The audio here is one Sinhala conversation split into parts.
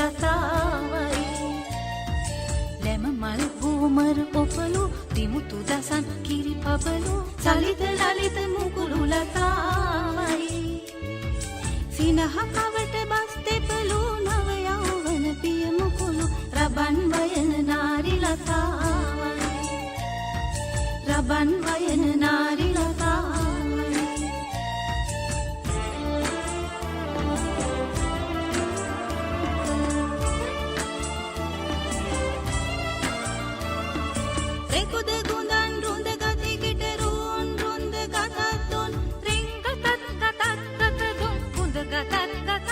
ලතාවයි ලැම මල් බූමර ඔපලු දිමුතු දසන් කිරි පබලු සලිත ලලිත මුකුළු ලතාවයි සිනහ කවට බස් දෙපලු නව යෞවන පිය මුකුළු රබන් වයන නාරි ලතාවයි රබන් වයන නාරි ලතාවයි රෙකුද ගුඳන් රුඳ ගති කිට රුන් රුඳ ගතත්තුන් රිං ගතත් ගතත් ගතදුන් කුඳ ගතත් ගතත්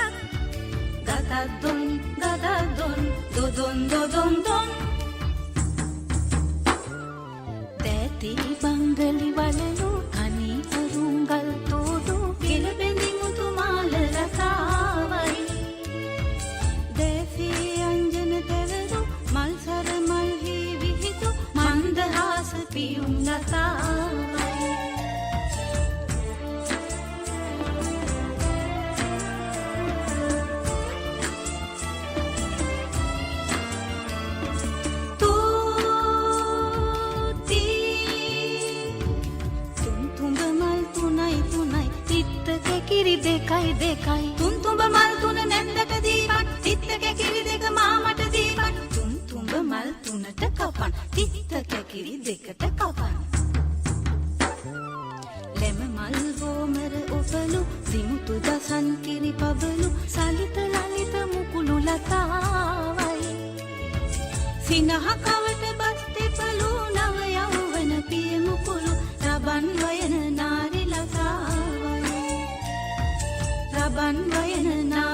ගතත්දුන් ගතදුන් දොදොන් දොදොන් දොන් දැති බංගලි වලලු කනි අරුංගල් තෝඩු ගෙලබෙඳි මුතු මාල ලතාවයි දැසි අංජන තෙවරු මල් සර මල් හි විහිතු මන්දහාස පියුම් ලතාවයි කිරි දෙකයි දෙකයි තුන්තුඹ මල් තුන නැන්දට දීපන් තිත්තක කිරි දෙක මාමට දීපන් තුන්තුඹ මල් තුනට කපන් තිත්තක කිරි දෙකට කපන් ලැම මල් බෝමර ඔපලු දිමුතු දසන් කිරි පබලු සලිත ලලිත මුකුළු ලතාවයි සිනහ කවට බස් දෙපලු නව යෞවන පිය මුකුළු රබන් වයන නාරි ලතාවයි රබන් වයන නාරි